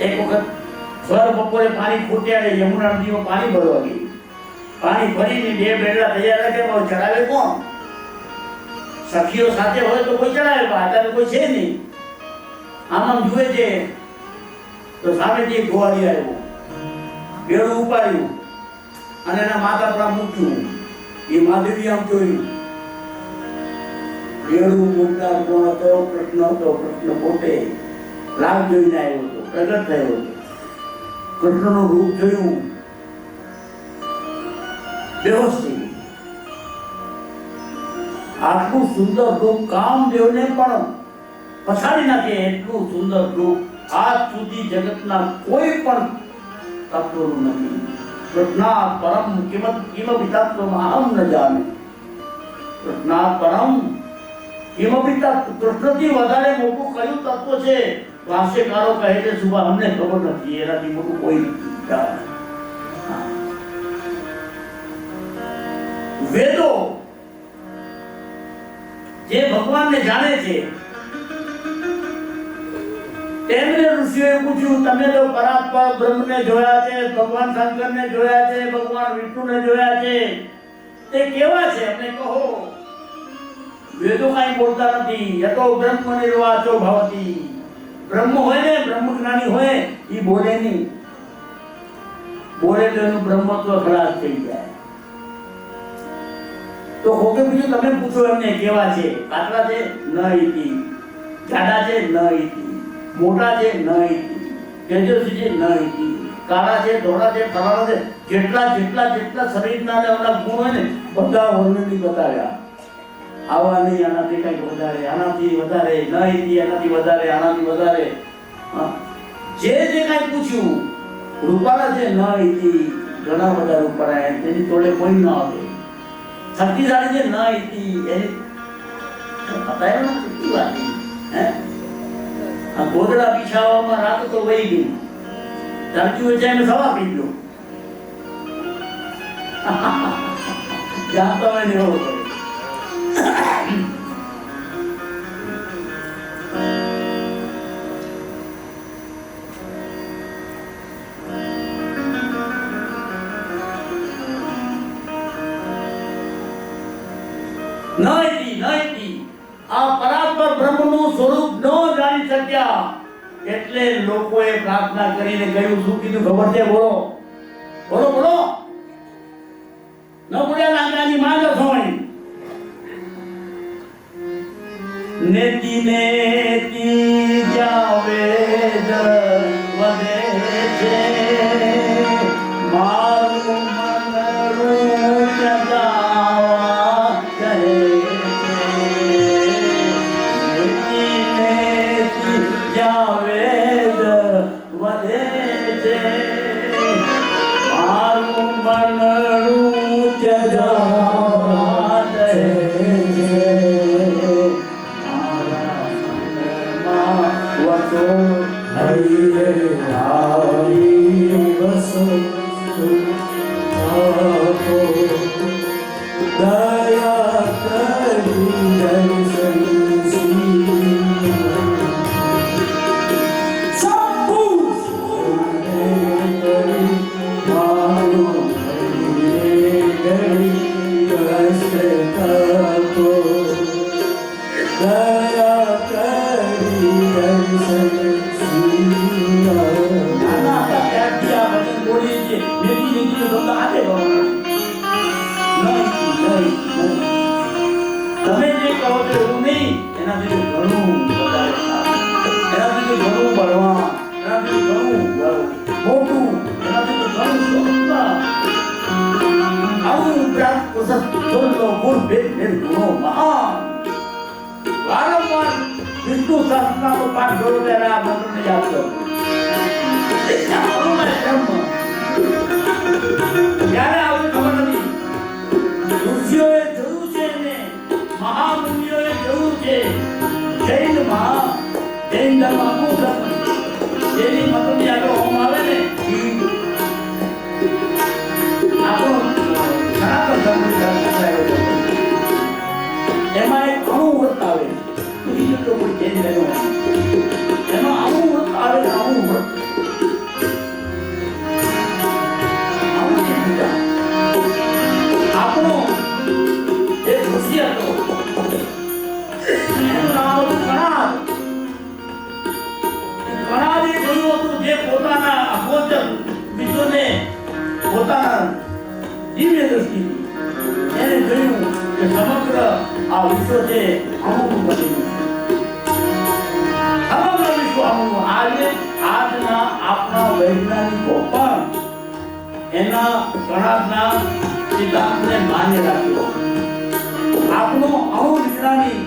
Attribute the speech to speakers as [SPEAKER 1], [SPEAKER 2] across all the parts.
[SPEAKER 1] એક વખત સર બપોરે પાણી ખૂટ્યા ને યમુના નદીમાં પાણી ભરવા ગઈ. પાણી ભરીને બે બેડલા તૈયાર રાખે પણ ચડાવે કોણ? સખીઓ સાથે હોય તો કોઈ ચડાવે, અત્યારે કોઈ છે નહીં. આમ જુએ છે તો સામેથી ગોવાળી આવ્યો, બેડું ઉપાડ્યું અને એના માથા પર મૂક્યું. એ માધવી આમ જોયું, બેડું મૂકનાર કોણ હતો? કૃષ્ણ હતો. કૃષ્ણ પોતે લાભ જોઈને આવ્યો હતો, પ્રગટ થયો હતો. કૃષ્ણનું રૂપ જોયું, બેહોશ થઈ ગઈ. આટલું સુંદર રૂપ કામદેવને પણ પછાડી નાખે એટલું સુંદર રૂપ આજ સુધી જગતના કોઈ પણ તત્વનું નથી. કૃષ્ણા પરમ કિમપિ તત્વમહં ન જાને. કૃષ્ણા પરમ કિમપિ તત્વ, કૃષ્ણથી વધારે મોટું કયું તત્વ છે? ભાષ્યકારો કહે છે સુભા અમને ખબર નથી, એનાથી મોટું કોઈ નથી. વેદો જે ભગવાનને જાણે છે તેમને ઋષિઓએ પૂછ્યું, તમે તો પરાત્પર બ્રહ્મને જોયા છે, ભગવાન શંકરને જોયા છે, ભગવાન વિષ્ણુને જોયા છે, તે કેવા છે અમને કહો. વેદો કાંઈ બોલતા નથી. યતો બ્રહ્મ નિર્વાચો ભવતી. બ્રહ્મ હોય ને, બ્રહ્મ જ્ઞાની હોય, એ બોલે નહીં. બોલે તો એનું બ્રહ્મત્વ ખલાસ થઈ જાય. તો કોકે બીજું તમે પૂછો એમને કેવા છે? કાતરા છે? ન ઇતિ. જાડા છે? ન ઇતિ. મોટા છે? ન ઇતિ. તેજસ્વી છે? ન ઇતિ. કાળા છે? ધોળા છે? ફલાણા છે? જેટલા શરીરના ને ઓલા ગુણ હોય ને બધા વર્ણની બતાવ્યા. આવા નહીં, આનાથી કંઈક વધારે, આનાથી વધારે, ન ઇતિ, આનાથી વધારે, આનાથી વધારે. જે કાંઈ પૂછ્યું, રૂપાળા છે? ન ઇતિ. ઘણા બધા રૂપાળા, તેની તોડે કોઈ ન આવે. શક્તિશાળી છે? ન ઇતિ. એની પતાય ને કેટલી વાત હે. આ ગોદડા બિછાવવામાં રાત તો વહી ગઈ. ધરતી વચ્ચે એને સવા પી ગયો. જાણતો હોય ને એવો કરે. આ પરાત્પર બ્રહ્મનું સ્વરૂપ ન જાણી શક્યા એટલે લોકોએ પ્રાર્થના કરીને કહ્યું, શું કીધું ખબર છે? બોલો બોલો બોલો. ન બોલ્યા લાંકાની માંગ સોણી. નેતિ નેતિ જાવે વધે છે મારું મનરું જગાવા કહે. તમે જે કહો છો એવું નહીં, એનાથી ઘણું વધારે, એનાથી ઘણું બળવા, એનાથી ઘણું મોટું, એનાથી ઘણું આવું પ્રાપ્ત સત્સંગનો ગુણ ભેદ ગુણો મહાન. વારંવાર વિષ્ણુ સહસ્રનામનો પાઠ કરો ત્યારે આ મંત્રને યાદ કરો. ત્યારે આવું ખબર નથી. ઋષિઓએ જોયું છે ને, મહામુનિઓએ જોયું છે. જૈન ધર્મ અમુક ધર્મ જેની મતની આગળ હોમ આવે ને આપણો સનાતન ધર્મ એમાં એક આવું વ્રત આવે. બીજું તો કોઈ ચેન્જ થયો એમાં આવું વ્રત આવે ને આવું વ્રત પોતાના દિવ્ય દ્રષ્ટિથી એને જોયું કે સમગ્ર આ વિશ્વ છે અમુક બનેલું છે, સમગ્ર વિશ્વ અમુક. આજે આજના આપણા વૈજ્ઞાનિકો પણ એના કણાદના સિદ્ધાંતને માન્ય રાખ્યો. આપણો અણુ વિજ્ઞાની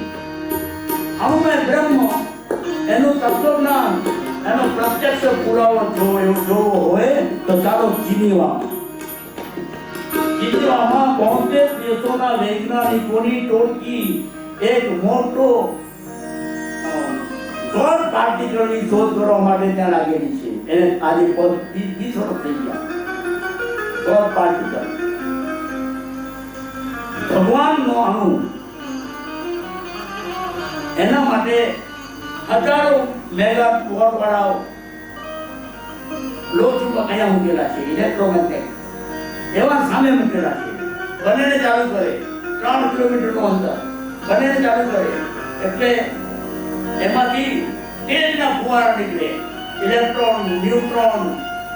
[SPEAKER 1] અણુમય બ્રહ્મ એનું તત્વજ્ઞાન એનો પ્રત્યક્ષ પુરાવો જોવો હોય તો ચાલો જીનીવામાં 72 દેશોના વૈજ્ઞાનિકોની ટોળકી એક મોટો ગોળ પાર્ટિકલની શોધ કરવા માટે ત્યાં લાગેલી છે. એને આજે 20 વર્ષ થઈ ગયા. ગોળ પાર્ટિકલ ભગવાનનો અણુ, એના માટે હજારો મેગા વોટ વાળા લોચુંબક અહીંયા મૂકેલા છે, ઇલેક્ટ્રોમેગ્નેટ એવા સામે મૂકેલા છે. બંનેને ચાલુ કરે, 3 કિલોમીટરનું અંતર બંનેને ચાલુ કરે એટલે એમાંથી તેજના ફુવારા નીકળે. ઇલેક્ટ્રોન, ન્યુટ્રોન,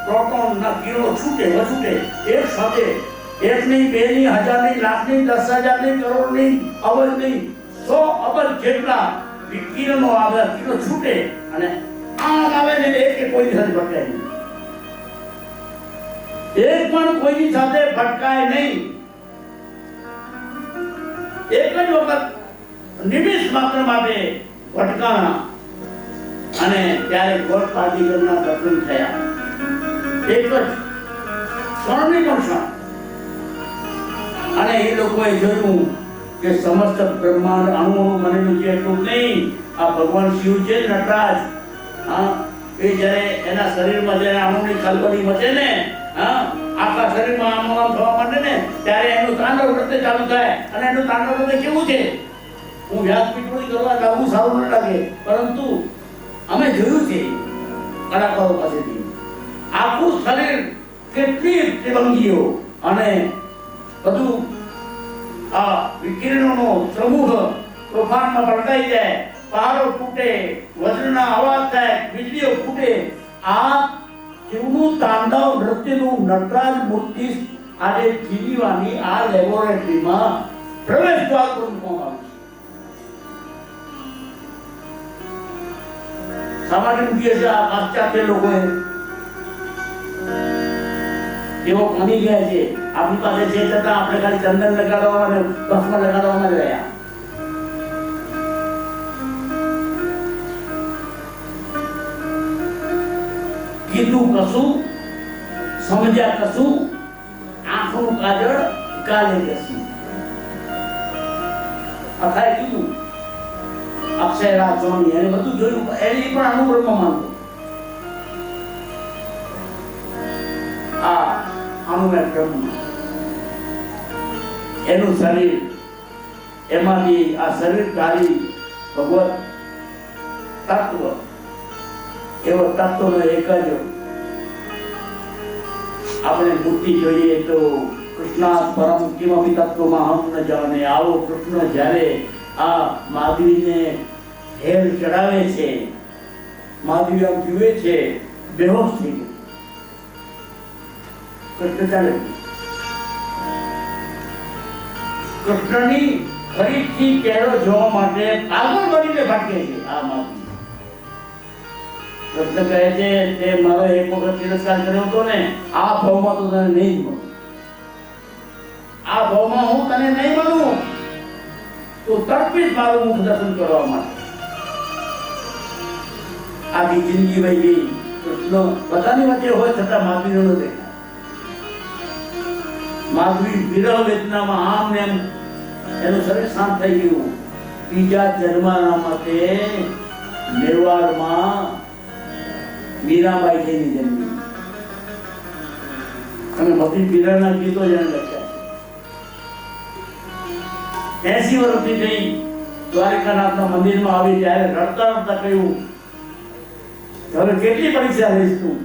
[SPEAKER 1] પ્રોટોન ના કિરણો છૂટે વછૂટે એક સાથે. એક નહીં, 2 નહીં, 1000 નહીં, લાખ નહીં, 10,000 નહીં, કરોડ નહીં, અબજ નહીં, 100 અબજ જેટલા વિકિરણો આવે, કિરણો છૂટે અને આમ આવે ને એક કોઈ સાથે ભટકાય નહીં. એક પણ કોઈની સાથે ભટકાય નહીં. એક જ વખત નિમિષ માત્ર માટે ભટકાણા અને ત્યારે ગોળ પાર્ટિકલના દર્શન થયા. એક જ ક્ષણની પણ ક્ષણ. અને એ લોકોએ જોયું કે સમસ્ત બ્રહ્માંડ અણુઓનું બનેલું છે એટલું નહીં, આ ભગવાન શિવ છે નટરાજ, એ જ્યારે એના શરીરમાં જ્યારે અણુની ખલબલી મચે ને, આખા શરીરમાં આમ થવા માંડે ને, ત્યારે એનું તાંડવ નૃત્ય ચાલુ થાય. અને એનું તાંડવ નૃત્ય કેવું છે, હું વ્યાસપીઠ કરવા લાગુ સારું ન લાગે, પરંતુ અમે જોયું છે કલાકારો પાસેથી આખું શરીર કેટલી ત્રિભંગીઓ અને બધું આ વિકિરણોનો સમૂહ તોફાનમાં ભડકાઈ જાય, પહાડો તૂટે, વજ્રના અવાજ થાય, વીજળીઓ ફૂટે. આ કેવું તાંડવ નૃત્યનું નટરાજ મૂર્તિ આજે જીવીવાની આ લેબોરેટરીમાં પ્રવેશ દ્વાર પર મૂકવામાં આવી છે. સામાન્ય મૂકીએ છે આ પાશ્ચાત્ય લોકોએ. એવો બની ગયા છે. આપણી પાસે છે છતાં આપણે ખાલી ચંદન લગાડવા અને ભસ્મ લગાડવામાં જ રહ્યા. કીધું કશું, સમજ્યા કશું, આંખનું કાજળ ગાલે જશું. અખાએ કીધું અક્ષય રાજોની એને બધું જોયું, એની પણ અનુબ્રહ્મ માનતો. આ અણુમય બ્રહ્મ, એનું શરીર, એમાંથી આ શરીરધારી ભગવત તત્વ, એવો તત્વનો એક જ આપણે મૂર્તિ જોઈએ તો કૃષ્ણા પરમ કિમપી તત્વમાં હમ ન જાણે. આવો કૃષ્ણ જ્યારે આ માધવીને હેર ચડાવે છે, માધવી આમ જુએ છે, બેહોશ થઈ ગયું. કૃષ્ણ ચાલે, કૃષ્ણની ફરીથી કેળો જોવા માટે પાગલ બનીને ભટકે છે આ માધવી. કૃષ્ણ કહે છે તે મારો એક વખત તિરસ્કાર કર્યો હતો ને, આ ભાવમાં તો તને નહીં મળું, આ ભાવમાં હું તને નહીં મળું. તો તડપીશ મારું મુખ દર્શન કરવા માટે. આખી જિંદગી વહી ગઈ, કૃષ્ણ બધાની વચ્ચે હોય છતાં માધવીનો ન દેખાય. માધવી વિરહ વેદનામાં આમ ને એમ એનું શરીર શાંત થઈ ગયું. બીજા જન્મના માટે મેવાડમાં મીરાબાઈ જઈને જન્મી અને બધી પીરાના ગીતો જેને લખ્યા છે. 80 વર્ષની થઈ દ્વારિકાનાથના મંદિરમાં આવી ત્યારે રડતા રડતા કહ્યું, હવે કેટલી પરીક્ષા લઈશ તું?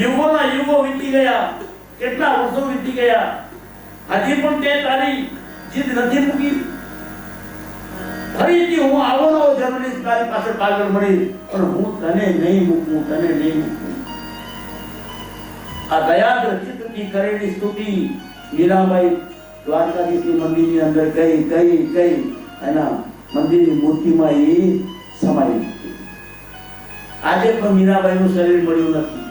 [SPEAKER 1] યુગોના યુગો વીતી ગયા, કેટલા વર્ષો વીતી ગયા, હજી પણ તે તારી જીદ નથી મૂકી. ફરીથી હું આવવાનો જન્મની તારી પાસે પાગલ મળી, પણ હું તને નહીં મૂકું, તને નહીં મૂકું. આ દયાદ્ર ચિત્તથી કરેલી સ્તુતિ મીરાબાઈ દ્વારકાધીશની મંદિરની અંદર કઈ એના મંદિરની મૂર્તિમાં એ સમાઈ હતી. આજે પણ મીરાબાઈનું શરીર મળ્યું નથી,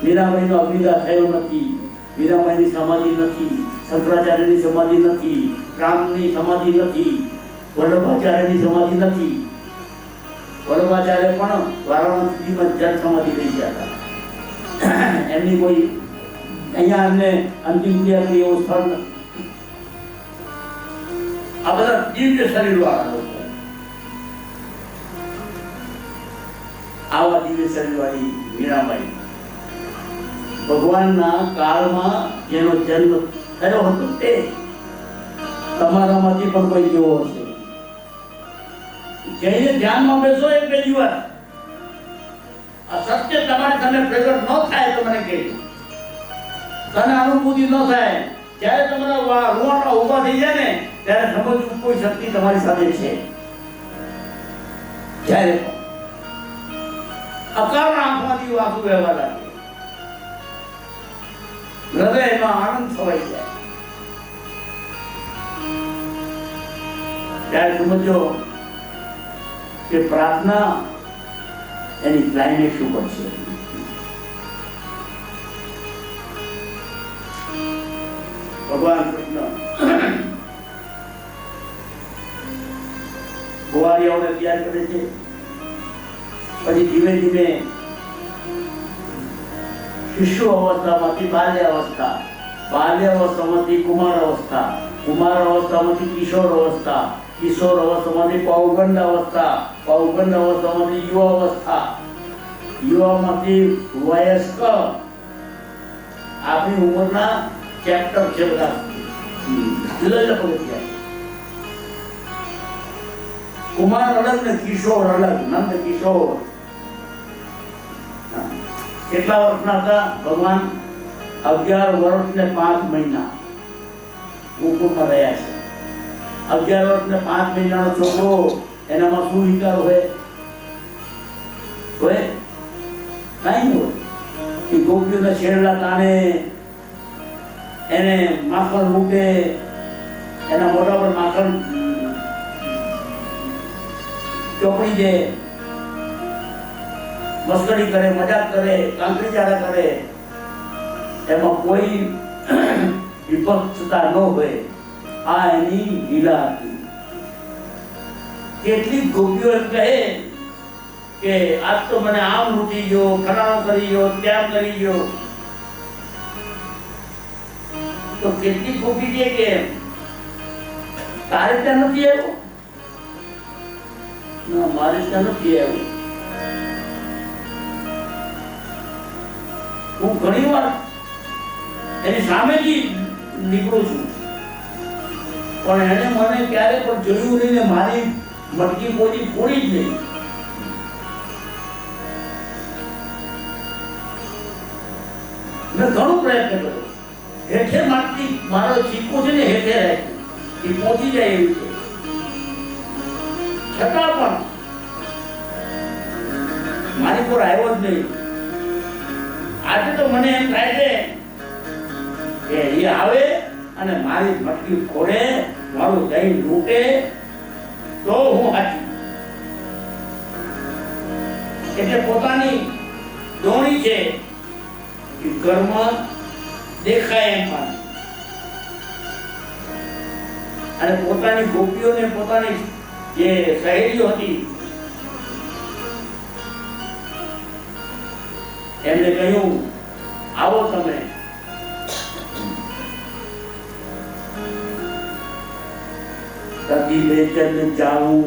[SPEAKER 1] મીરાબાઈનો અગ્નિદાહ થયો નથી, મીરાબાઈની સમાધિ નથી, શંકરાચાર્યની સમાધિ નથી, રામની સમાધિ નથી, વલ્લભાચાર્યની સમાધિ નથી. વલ્લભાચાર્ય પણ વારાણસીમાં જળ સમાધિ થઈ ગયા હતા. એમની કોઈ અહીંયા એમને અંતિમ ક્રિયા કરી એવું સ્થળ નથી. આ બધા દિવ્ય શરીર વાળા લોકો, આવા દિવ્ય શરીર વાળી મીરાબાઈ ભગવાનના કાળમાં જેનો જન્મ થયો હતો તે તમારામાંથી પણ કોઈ જેવો હશે. જઈને ધ્યાનમાં બેસો એક બે દિવસ, આ સત્ય તમારી સામે પ્રગટ ન થાય તો મને કહેજો. તને અનુભૂતિ ન થાય, જ્યારે તમારા રૂવાટા ઊભા થઈ જાય ને ત્યારે સમજવું કોઈ શક્તિ તમારી સાથે છે. જ્યારે અકારણ આંખમાંથી આંસુ વહેવા લાગે, હૃદયમાં આનંદ છવાઈ જાય, ત્યારે સમજો કે પ્રાર્થના એની ક્લાઇમેક્સ ઉપર છે. ભગવાન કૃષ્ણ ગોવાળિયાઓને તૈયાર કરે છે, પછી ધીમે ધીમે શિશુ અવસ્થામાંથી બાલ્ય અવસ્થામાંથી કુમાર અવસ્થામાંથી કિશોર અવસ્થામાંથી પૌગંડ અવસ્થામાંથી યુવામાંથી વયસ્ક. આપણી ઉંમરના ચેપ્ટર છે બધા, જુદા જુદા પગથિયા. કુમાર અલગ ને કિશોર અલગ, નંદ કિશોર. કેટલા વર્ષના હતા ભગવાન? 11 વર્ષ ને 5 મહિના ગોકુળમાં રહ્યા છે. 11 વર્ષ ને 5 મહિનાનો છોકરો, એનામાં શું વિચાર હોય? કઈ હોય કે ગોપીઓના છેડલા તાણે, એને માખણ મૂકે, એના મોઢા પર માખણ ચોપડી દે, મસ્કરી કરે, મજાક કરે, કાંકરી ચાળા કરે, એમાં કોઈ વિપક્ષતા ન હોય. આ એની લીલા હતી. કેટલીક ગોપીઓ એમ કહે કે આજ તો મને આમ લૂંટી ગયો, ફલાણો કરી ગયો, ત્યાં કરી ગયો. તો કેટલીક ગોપી કહે કે તારે ત્યાં નથી આવ્યો, ના મારે ત્યાં નથી આવ્યો. હું ઘણી વાર એની સામેથી નીકળું છું, પણ એને મને ક્યારે પણ જોયું નહીં ને મારી મટકી કોઈ ફોડી જ નહીં. મેં ઘણો પ્રયત્ન કર્યો, હેઠે માટી મારો ચીકો છે ને હેઠે રાખ્યું, એ પહોંચી જાય એવી છે. છતાં પણ મારી પર આવ્યો જ નહીં. આજે તો મને એમ થાય છે કે એ આવે અને મારી મટકી ફોડે, મારું દહીં લૂંટે તો હું હાચી. એટલે પોતાની દોણી છે કર્મ દેખાય એમ પણ, અને પોતાની ગોપીઓને, પોતાની જે સહેલીઓ હતી એમને કહ્યું આવો તમે. કદી બેચન જાઉં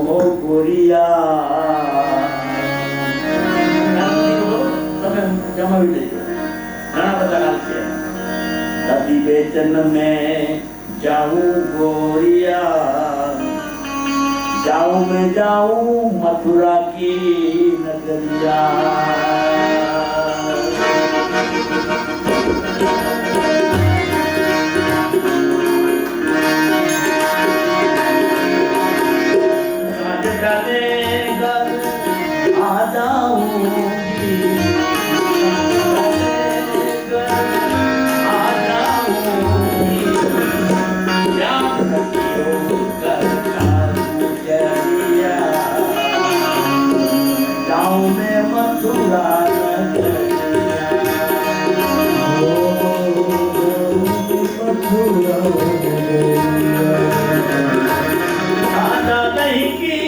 [SPEAKER 1] હો ગોરિયા, તમે જમાવી લેજો, ઘણા બધા નામ છે. કદી બેચન મેં જાઉં ગોરિયા, जाऊं मैं जाऊं मथुरा की नगरिया. आ जाऊंगी મથુરા राधा दही की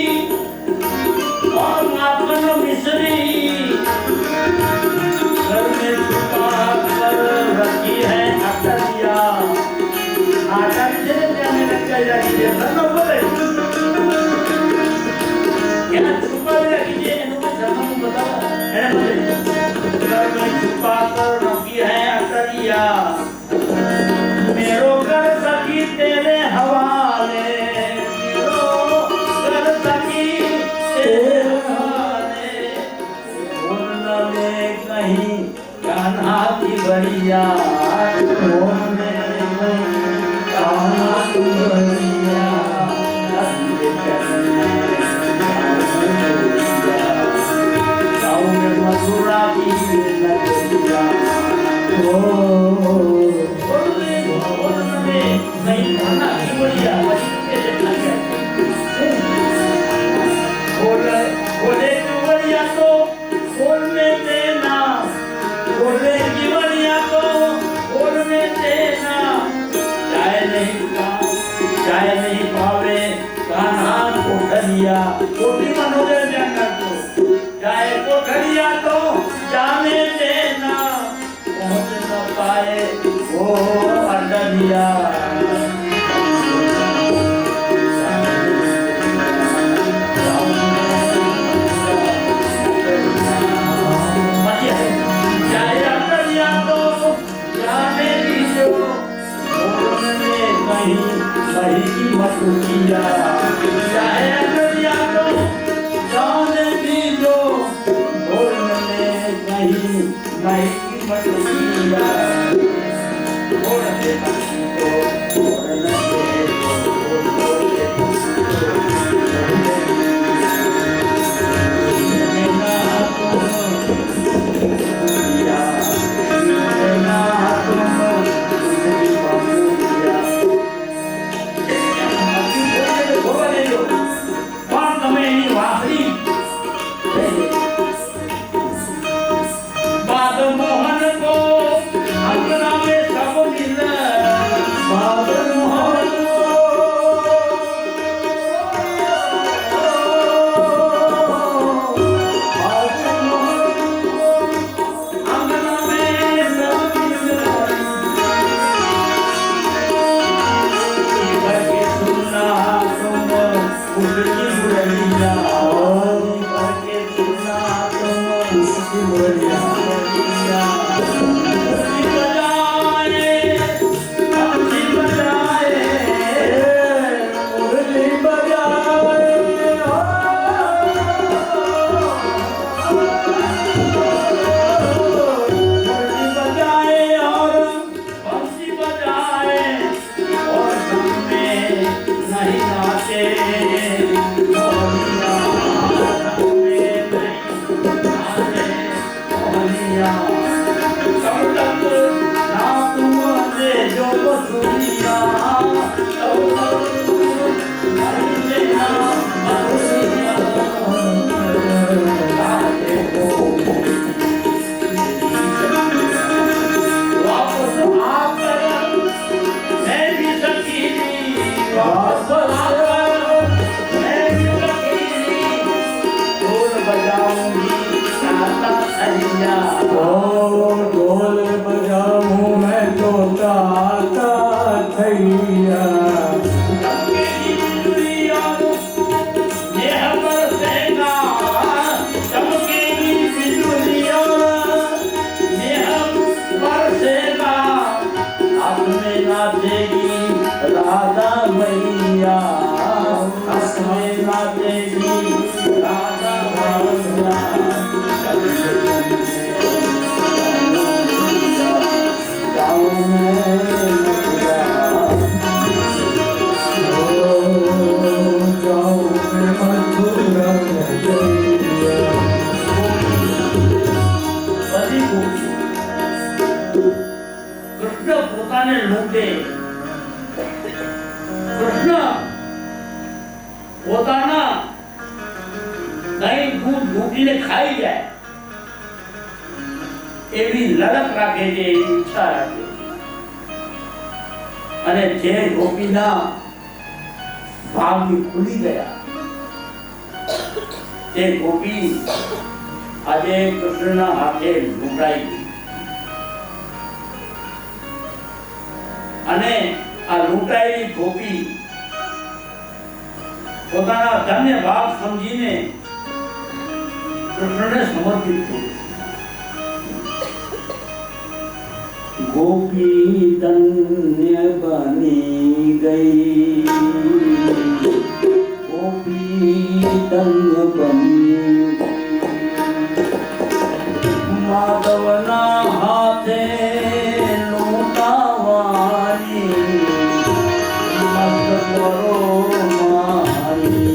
[SPEAKER 1] और माखन मिश्री घर में छुपा कर रखी है अटरिया आचार्य क्या मैंने कह रखी है धर्म बोले क्या छुपा रखी है इन्होंने धर्म बता है बोले घर में छुपा कर रखी है अटरिया मेरो कर सकी तेरे हवाले मेरो कर सकी तेरे हवाले ढूंढ में कहीं कान्हा की बढ़िया ढूंढ में कहीं कान्हा की बढ़िया गाँव में मथुरा की नगरिया नहीं खाना की बढ़िया बोले की बढ़िया तो बोल में देना बोले की बढ़िया तो बोल में देना चाहे नहीं पावे कान्हा कोठरिया कोठी मनोदय जाना तो चाहे कोठरिया तो जाने देना पहुंच न पाए वो अडरिया चाहे अडरिया तो जाने दीजो कहीं कहीं की मटुकिया चाहे अडरिया तो जाने दीजो बोलने कहीं कहीं की मटुकिया बोलने मोहन को अंगना में सब मिले मोहन अंगना में सब मिले सुनना तुम उसकी बुराइया करके सुनना तुम उसकी बुराइया ढोल बजाऊं मैं तो ताता थैया राधा मैया हंसने ना देगी राधा मैया कृष्ण પોતાને લૂંટે કૃષ્ણ પોતાના દહીં દૂધ લૂંટીને ખાઈ જાય એવી લલક રાખે છે, એવી ઈચ્છા રાખે છે. અને જે ગોપીના ભાગ્ય ખુલી ગયા તે ગોપી આજે કૃષ્ણના હાથે લૂંટાઈ ગઈ. અને આ લૂંટાયેલી ગોપી પોતાના ધન્ય ભાવ સમજીને કૃષ્ણને સમર્પિત થઈ. ગોપી ધન્ય બની ગઈ, ગોપી ધન્ય બની માધવના હાથે લૂંટાવાની મસ્ત કરો મારી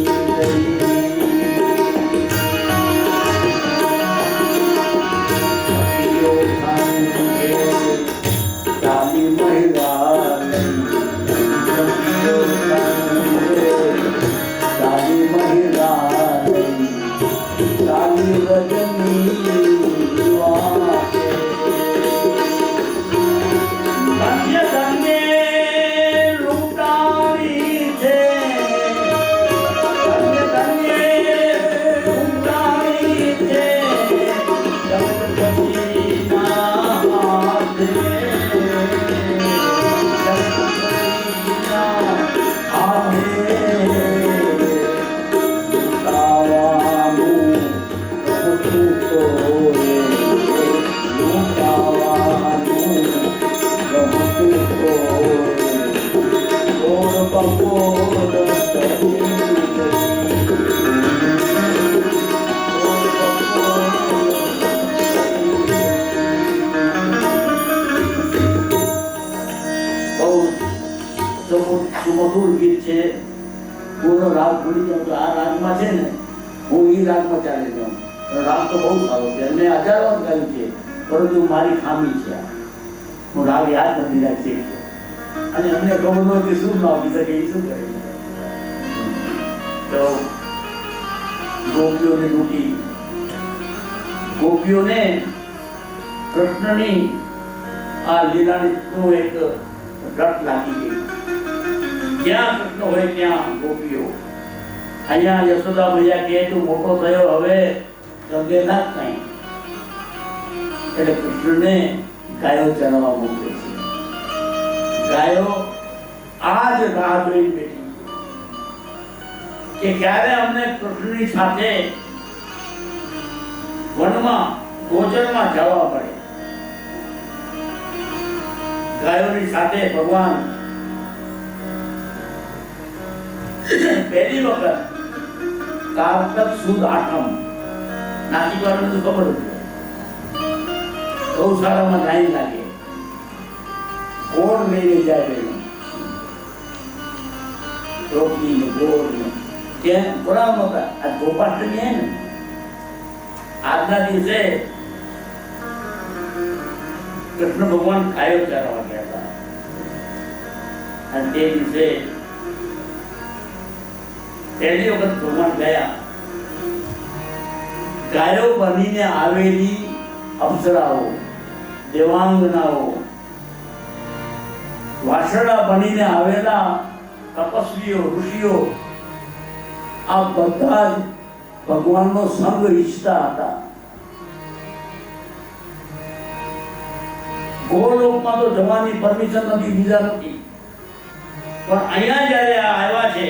[SPEAKER 1] ચાલી મહિલા ચાલી રજની ધન્ય ધન્ય લૂંટાવી છે, ધન્ય ધન્ય લૂંટાવી છે જગતપતિના હાથે, જગતપતિના હાથે લૂંટાવાનું કહું તો લૂંટાવાનું સુમધુર ગીત છે. પૂરો રાગ ભૂલી જાઉં તો આ રાગમાં છે ને હું એ રાગમાં ચાલી જાઉં. રાગ તો બહુ સારો છે, મેં હજારો ગાયું છે, પરંતુ મારી ખામી છે. હું રાગ યાદ નથી રાખી અને અમને ખબર ન કે શું ના આપી શકે, એ શું કરે. તો ગોપીઓને લૂંટી, ગોપીઓને કૃષ્ણની આ લીલાનું એક રટ લાગી ગઈ. જ્યાં કૃષ્ણ હોય ત્યાં ગોપીઓ. અહીંયા યશોદા મૈયા કહે તું મોટો થયો હવે ગંગે ના કઈ, એટલે કૃષ્ણને ગાયો ચરવા મોકલે છે. ગાયો આજ રાહ જોઈ બેઠી કે ક્યારે અમને કૃષ્ણની સાથે વનમાં ગોચરમાં જવા પડે. ગાયોની સાથે ભગવાન પહેલી વખત કારતક સુદ આઠમ નાસી વાળાને તો ખબર હતી, ગૌશાળામાં લાઈન લાગે, ગોળ લઈને જાય બેન, ટોપલી ને ગોળ ને ત્યાં થોડા નહોતા. આ ગોપાષ્ટમી હે ને, આજના દિવસે કૃષ્ણ ભગવાન ખાયો ચારવા ગયા હતા અને તે દિવસે પહેલી વખત ભગવાન ગયા. ગાયો બનીને આવેલી અપ્સરાઓ, દેવાંગનાઓ, વાસણા બનીને આવેલા તપસ્વીઓ, ઋષિઓ, આ બધા જ ભગવાનનો સંગ ઈચ્છતા હતા. ગોલોકમાં તો જવાની પરમિશન નથી, બીજા નથી, પણ અહીંયા જ્યારે આવ્યા છે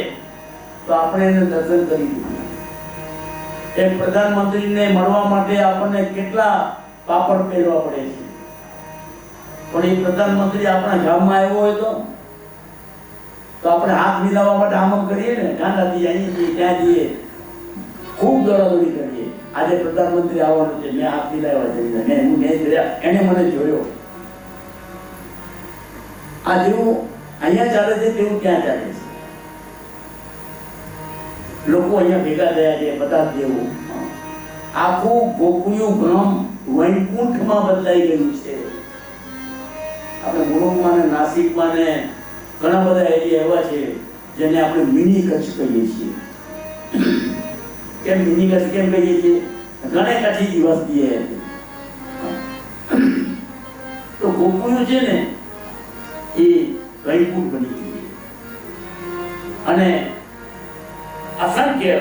[SPEAKER 1] તો આપણે એને દર્શન કરી દીધું. એક પ્રધાનમંત્રીને મળવા માટે આપણને કેટલા પાપડ પહેરવા પડે છે, પણ એ પ્રધાનમંત્રી આપણા ગામમાં આવ્યો હોય તો આપણે હાથ મિલાવવા માટે આમ કરીએ ને, ગાંડાથી અહીં જઈએ ત્યાં જઈએ, ખૂબ દોડાદોડી કરીએ. આજે પ્રધાનમંત્રી આવવાનું છે, મેં હાથ મિલાવવા જઈએ, હું નહીં જોયા, એને મને જોયો. આ જેવું અહીંયા ચાલે છે તેવું ક્યાં ચાલે છે? લોકો અહીંયા ભેગા થયા છે, બધા દેવું. આખું ગોકુળિયું ગામ વૈકુંઠમાં બદલાઈ ગયું છે. આપણે મુરુમમાં ને નાસિકમાં ને ઘણા બધા એરિયા એવા છે જેને આપણે મિની કચ્છ કહીએ છીએ. કેમ મિની કચ્છ કેમ કહીએ છીએ? ઘણે કચ્છી વસ્તી હતી. તો ગોકુળો છે ને એ વૈકુંઠ બની ગયું છે અને અસંખ્ય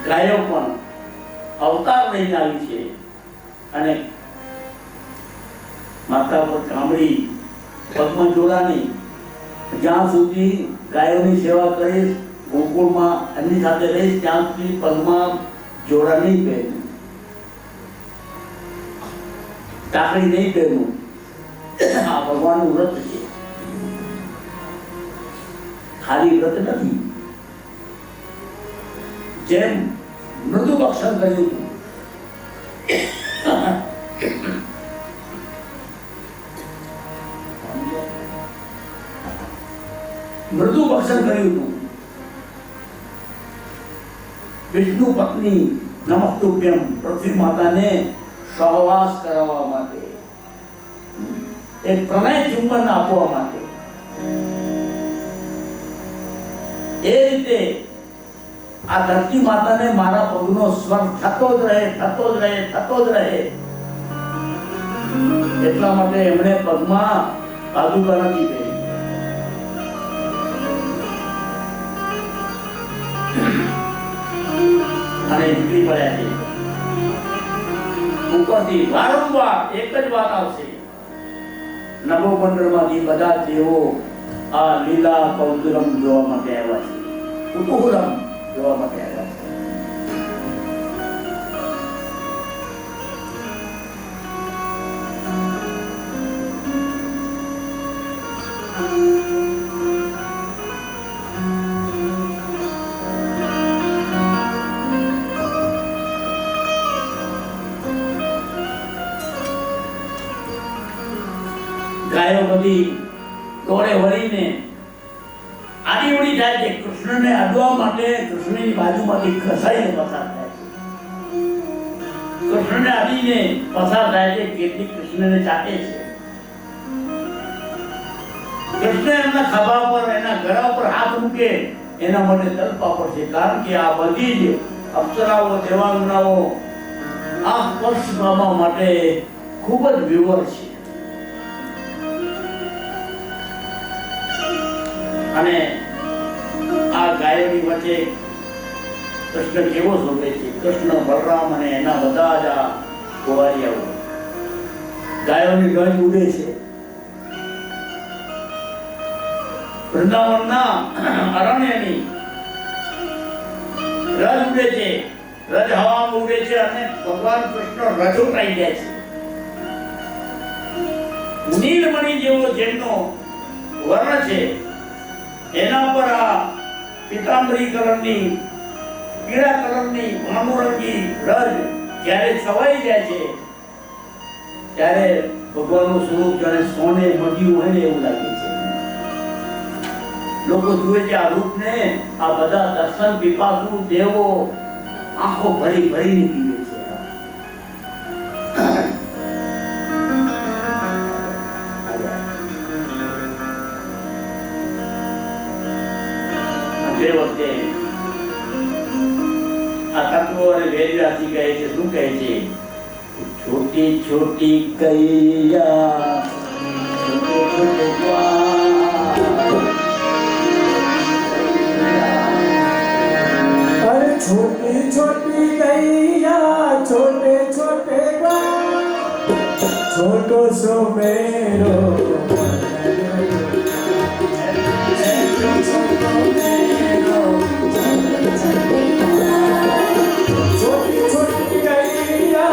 [SPEAKER 1] ગાયો પણ અવતાર લઈને આવી છે અને માતા પર કામળી પગમાં જોડાની જ્યાં સુધી ગાયોની સેવા કરીશ ગોકુળમાં એમની સાથે રહીશ ત્યાં સુધી પગમાં જોડા નહીં પહેરું, તાકડી નહીં પહેરું. આ ભગવાનનું વ્રત છે, ખાલી વ્રત નથી. જેમ મૃદુ ભક્ષણ કર્યું હતું મૃદુ ભક્ષણ કર્યું હતું વિષ્ણુ પત્ની નમસ્તુભ્યમ પૃથ્વી માતાને સહવાસ કરાવવા માટે, એક પ્રણય ચુંબન આપવા માટે. એ રીતે આ ધરતી માતાને મારા પગનો સ્પર્શ થતો જ રહે, થતો જ રહે, થતો જ રહે. એટલા માટે એમણે પગમાં પાદુકા નથી પહેરી. અને નીકળી પડ્યા છે. ઉપરથી વારંવાર એક જ વાત આવશે, નભોમંડળમાંથી બધા દેવો આ લીલા કૌતુરમ જોવા માટે આવ્યા છે, કુતૂહલમ જોવા માટે આવ્યા છે. ગાયો બધી ટોળે વળીને આડી ઉડી જાય છે. કૃષ્ણને અડવા માટે કૃષ્ણની બાજુમાંથી ખસાઈને પસાર થાય છે. કૃષ્ણને અડીને પસાર થાય છે, કેટલીક કૃષ્ણને ચાટે છે. કૃષ્ણ એમના ખભા પર, એના ગળા પર હાથ મૂકે એના માટે તડપા પડશે, કારણ કે આ બધી જ અપ્સરાઓ, દેવાંગનાઓ આ સ્પર્શ પામવા માટે ખૂબ જ વિવર છે. અને આ ગાયોની વચ્ચે કૃષ્ણ કેવો શોભે છે. કૃષ્ણ, બલરામ અને એના બધા જ આ કુંવારિયાઓ ગાયોની ગંજ ઉડે છે. વૃંદાવનના અરણ્યની રજ ઉડે છે, રજ હવામાં ઉડે છે અને ભગવાન કૃષ્ણ રજોટાઈ જાય છે. નીલમણિ જેવો જેમનો વર્ણ છે એના પર આ પીતાંબરી કલરની, પીળા કલરની ભાનુરંગી રજ જ્યારે છવાઈ જાય છે ત્યારે ભગવાનનું સ્વરૂપ જાણે સોને મઢ્યું હોય ને એવું લાગે છે. લોકો જુએ છે આ રૂપને, આ બધા દર્શન પીપાસુ દેવો આંખો ભરી ભરીને પીવે છે. તે વખતે આ તત્વો અને વેદવ્યાસી કહે છે, શું કહે છે? છોટી છોટી કૈયા છોટે છોટે
[SPEAKER 2] अरे छोटी छोटी गैया छोटे छोटे छोटो सो मेरो छोटी छोटी गैया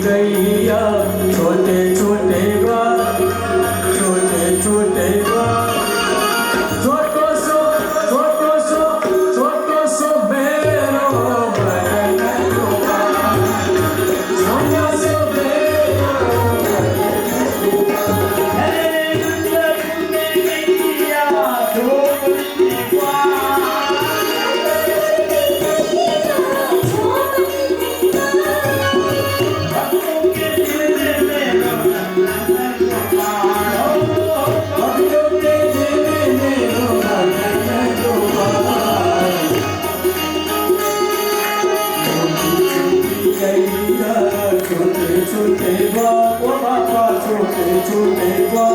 [SPEAKER 2] गैया छोटे छोटे ग्वाल छोटे छोटे ग्वाल छोटो सो मेरो बदन गोपाल छोटो सो मेरो छोटे छोटे बाबा बाबा छोटे छोटे बाबा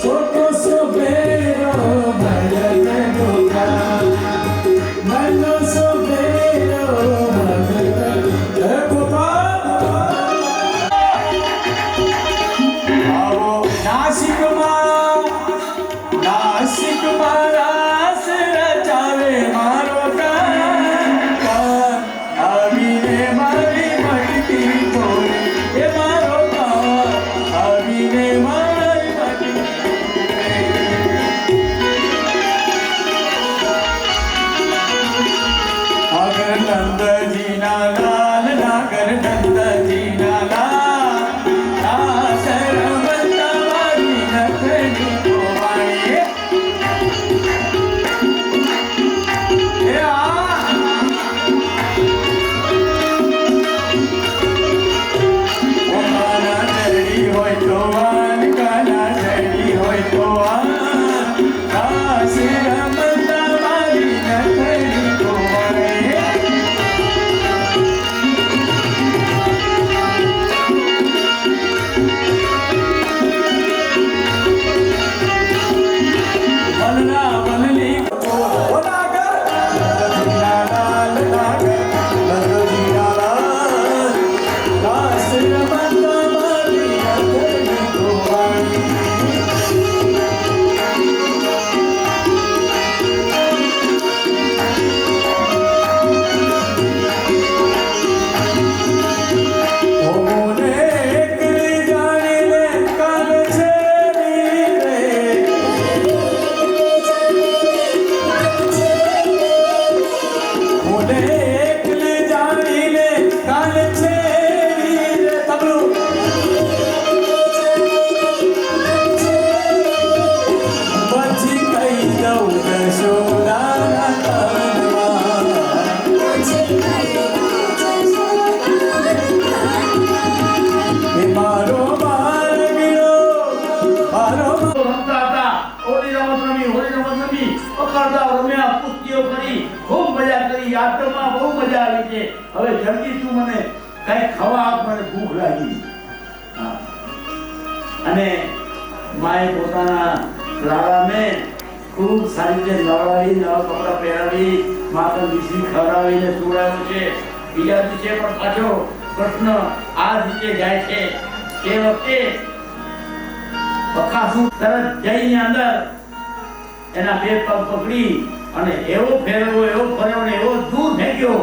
[SPEAKER 2] छोटो सो मेरो बदन गोपाल नन्हो सो मेरो बदन गोपाल आओ नासिक मारा रचावे मारो कान आવીને મારી મટકી તોડી એ મારો કાન આવીને મારી મટકી અગર નંદજીના લાલ નાગર નંદજીના લાલ શરમતા મારી નખની ગોવાળીએ હવે જલ્દી તું મને કઈ ખાવા આપ, મને ભૂખ લાગી. અને માએ પોતાના લાલાને ખૂબ સારી રીતે નવડાવી, નવા કપડાં પહેરાવી, માથે મિશ્રી ખવડાવીને સુવડાવ્યો છે. બીજા દિવસે પણ પાછો પ્રશ્ન આ રીતે જાય છે. એ વખતે બકાસુર તરત જઈને અંદર એના બે પગ પકડી અને એવો ફેરવ્યો ને એવો દૂર ફેંક્યો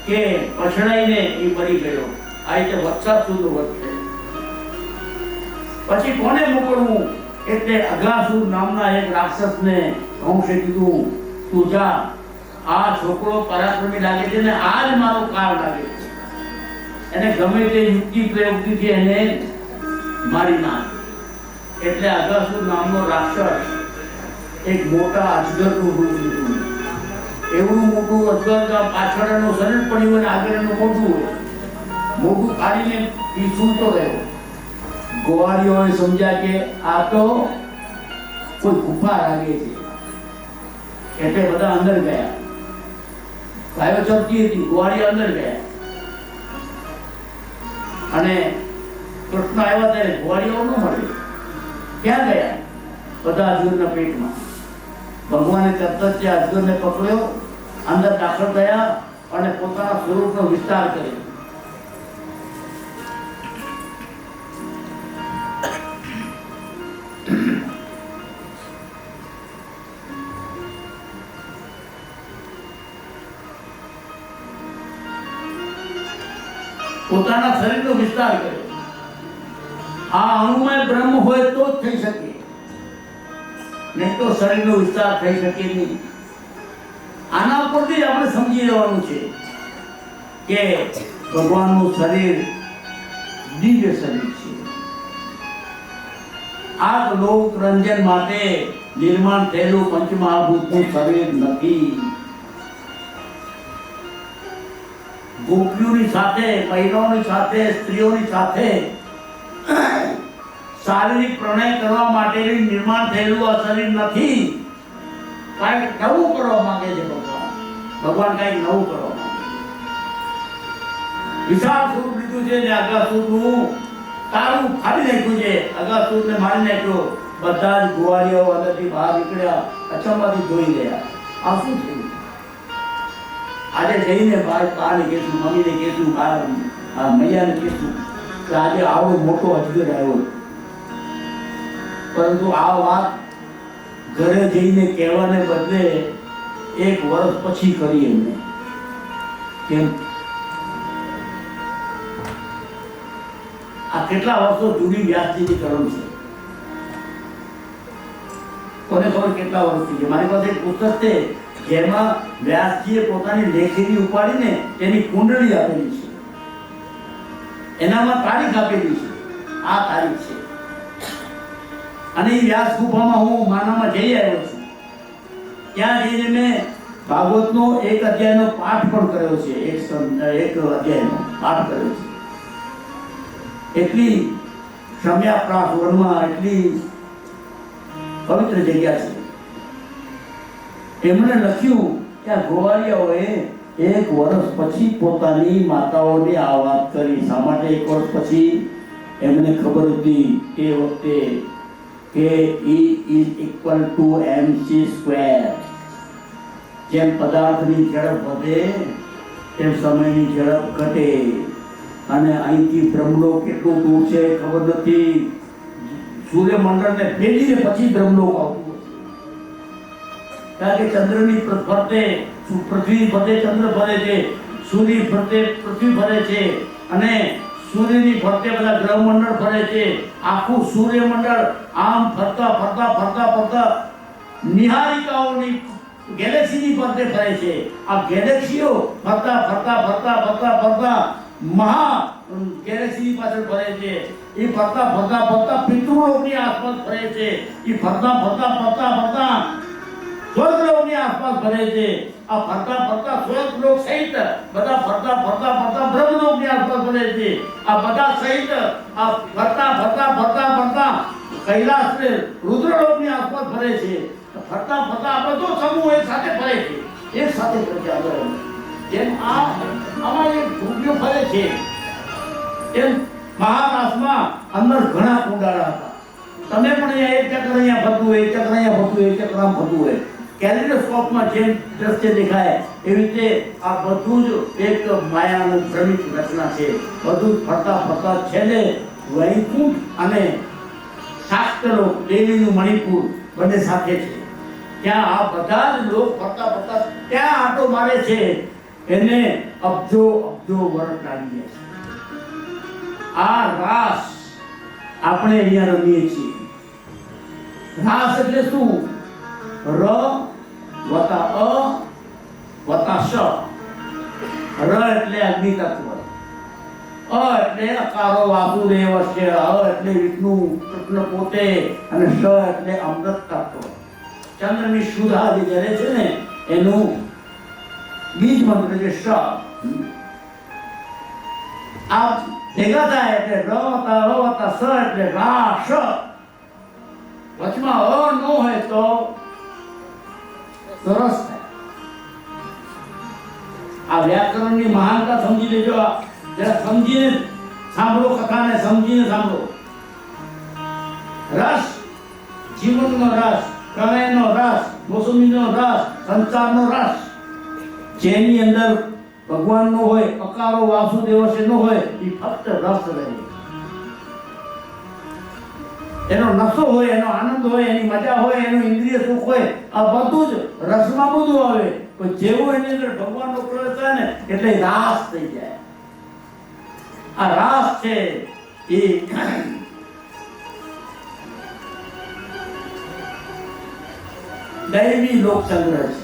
[SPEAKER 2] કે પછડાઈને એ મરી ગયો. આ રીતે વત્સાસુરનો વધ છે. પછી કોને મોકલવું? એટલે અઘાસુર નામના એક રાક્ષસને કંસે કીધું, તું જા, આ છોકરો પરાક્રમી લાગે છે ને આ જ મારો કાળ લાગે છે, એને ગમે તે યુક્તિ પ્રયુક્તિથી એને
[SPEAKER 1] મારી નાખે. એટલે અગાસુર નામનો રાક્ષસ એક મોટા અજગરનું રૂપ લીધું. એવું મોટું અજગર કે પાછળનું શરીર પડ્યું હોય ને આગળનું મોટું હોય. મોટું કાઢીને પીછૂતો રહ્યો. ગોવાળીઓએ સમજ્યા કે આ તો કોઈ ગુફા લાગે છે, એટલે બધા અંદર ગયા. ગાયો ચરતી હતી, ગોવાળીઓ અંદર ગયા અને કૃષ્ણ આવ્યા ત્યારે ગોવાળીઓ ન મળે. ક્યાં ગયા? બધા અજગરના પેટમાં. ભગવાને તરત જ અજગરને પકડ્યો, અંદર દાખલ થયા અને પોતાના સ્વરૂપનો વિસ્તાર કર્યો. પોતાના શરીરનો વિસ્તાર કર્યો. આ અણુમય બ્રહ્મ હોય તો જ થઈ શકે, નહીં તો શરીરનો વિસ્તાર થઈ શકે નહીં. આના ઉપરથી જ આપણે સમજી લેવાનું છે કે ભગવાનનું શરીર દિવ્ય શરીર છે. આ લોક રંજન માટે નિર્માણ થયેલું પંચમહાભૂતનું શરીર નથી. ગોપીઓની સાથે, મહિલાઓની સાથે, સ્ત્રીઓની સાથે શારીરિક પ્રણય કરવા માટે નિર્માણ થયેલું આ શરીર નથી. કાંઈક નવું કરવા માંગે છે ભગવાન. ભગવાન કાંઈક નવું કરવા માંગે. વિશાળ સ્વરૂપ લીધું છે ને અગાસુરનું તારું ફાડી નાખ્યું છે. અગાસુરને મારી નાખ્યો. બધા જ ગોવાળીઓ અંદરથી બહાર નીકળ્યા, અચંબાથી જોઈ ગયા. આ શું થયું? આજે જઈને બાને કહેશું, મમ્મીને કહેશું, મૈયાને કહેશું કે આજે આવડો મોટો અજગર આવ્યો. પરંતુ આ વાત ઘરે જઈને કહેવાને બદલે 1 વર્ષ પછી કરી એમને. કેમ? આ કેટલા વર્ષો જૂની વ્યાસજીની કલમ છે. કોને ખબર કેટલા વર્ષથી છે? મારી પાસે એક પુસ્તક છે જેમાં વ્યાસજીએ પોતાની લેખીની ઉપાડીને તેની કુંડળી આપેલી છે. એનામાં તારીખ આપેલી છે. આ તારીખ છે. અને એ વ્યાસ ગુફામાં હું માનામાં જઈ આવ્યો છું. ત્યાં જઈને મેં ભાગવતનો 1 અધ્યાયનો પાઠ પણ કર્યો છે. એક અધ્યાયનો પાઠ કર્યો છે. એટલી ક્ષમ્યાપ્રાસ વનમાં એટલી પવિત્ર જગ્યા છે. એમણે લખ્યું કે આ ગોવાળિયાઓએ 1 વર્ષ પછી પોતાની માતાઓને આ વાત કરી. શા માટે 1 વર્ષ પછી? એમને ખબર હતી એ વખતે કે E = mc². જેમ પદાર્થની ઝડપ વધે તેમ સમયની ઝડપ ઘટે. અને અહીંથી બ્રહ્મલોક કેટલું દૂર છે ખબર નથી. સૂર્યમંડળને ફેરીને પછી બ્રહ્મલોક આવતું. કારણ કે ચંદ્રની ફરતે પૃથ્વી ફરતે ચંદ્ર ફરે છે, સૂર્ય ફરતે પૃથ્વી ફરે છે અને સૂર્યની ફરતે બધા ગ્રહમંડળ ફરે છે. આખું સૂર્યમંડળ આમ ફરતા ફરતા ફરતા ફરતા નિહારિકાઓની ગેલેક્સીની ફરતે ફરે છે. આ ગેલેક્સીઓ ફરતા ફરતા ફરતા ફરતા ફરતા મહા ગેલેક્સીની પાછળ ફરે છે. એ ફરતા ફરતા ફરતા પિતૃલોકની આસપાસ ફરે છે. એ ફરતા ફરતા ફરતા ફરતા સ્વર્ગલોકની આસપાસ ફરે છે. આ ફરતા ફરતા સ્વર્ગલોક સહિત બધા ફરતા ફરતા ફરતા બ્રહ્મલોકની આસપાસ ફરે છે. આ બધા સહિત આ ફરતા ફરતા ફરતા ફરતા કૈલાસ ને રુદ્રલોકની આસપાસ ફરે છે. ફરતા ફરતા આ બધો સમૂહ એક સાથે ફરે છે. એક સાથે ફરે છે. જેમ આમાં એક ધૂળિયો ફરે છે એમ મહાકાશમાં અંદર ઘણા કુંડાળા હતા. તમે પણ અહીંયા એક ચક્ર અહીંયા ફરતું હોય, એક ચક્ર અહીંયા ફરતું હોય, એક ચક્ર આમ ફરતું હોય. કેલિડોસ્કોપમાં જેમ દ્રશ્ય દેખાય એવી રીતે આ બધું જ એક માયાનું ભ્રમિત રચના છે. બધું ફરતા ફરતા છેલ્લે વૈકુંઠ અને શાસ્ત્રલોક, દેવીનું મણિપુર બંને સાથે છે. ત્યાં આ બધા જ લોક ફરતા ફરતા ત્યાં આંટો મારે છે. એને અબજો અબજો વર્ષ લાગી જાય છે. આ રાસ આપણે અહીંયા રમીએ છીએ. રાસ એટલે શું? ર વત્તા અ વત્તા શ. ર એટલે અગ્નિ તત્વ, એટલે અકારો વાસુદેવ છે, એટલે વિષ્ણુ કૃષ્ણ પોતે, અને સ એટલે અમૃત તત્વ. ચંદ્રની સુધા જે જરે છે ને એનું બીજ મંત્ર છે સ. આ ભેગા થાય એટલે ર સ એટલે રાસ. વચમાં અ ન હોય તો સરસ થાય. આ વ્યાકરણની મહાનતા સમજી લેજો. જરા સમજીને સાંભળો, કથાને સમજીને સાંભળો. રસ, જીવનનો રસ, પ્રણયનો રસ, મોસમીનો રસ, સંસારનો રસ, જેની અંદર ભગવાનનો હોય, અકારો વાસુદેવ છે નો હોય, એ ફક્ત રસ રહે. એનો નશો હોય, એનો આનંદ હોય, એની મજા હોય, એનું ઇન્દ્રિય સુખ હોય, આ બધું જ રસમાં બધું આવે. પણ જેવું એની અંદર ભગવાનનો પ્રવેશ થાય ને એટલે રાસ થઈ જાય. આ રાસ છે એ દૈવી લોક સંગ્રહ છે.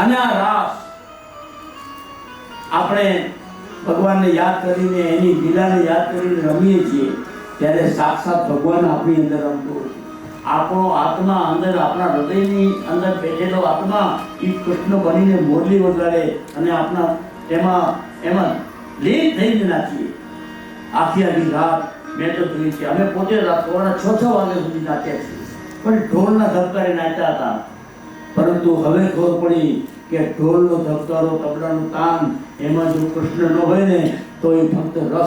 [SPEAKER 1] અને આ રાસ આપણે ભગવાનને યાદ કરીને, એની લીલાને યાદ કરીને રમીએ છીએ ત્યારે સાક્ષાત ભગવાન આપણી અંદર રમતો હોય છે. આપણો આત્મા અંદર, આપણા હૃદયની અંદર બેઠેલો આત્મા એ કૃષ્ણ બનીને મોરલી વગાડે અને આપણા એમાં લીન થઈને નાચીએ. આખી રાત મેં તો જોઈ છે. અમે પોતે સવારના 6 વાગ્યા સુધી નાચ્યા છીએ, પણ ઢોલના ધબકારે નાચ્યા હતા. પરંતુ હવે ખબર પડી કે ઢોલનો ધબકારો, તબલાનું તાન, એમાં જો કૃષ્ણ ન હોય ને તો એ ફક્ત રસ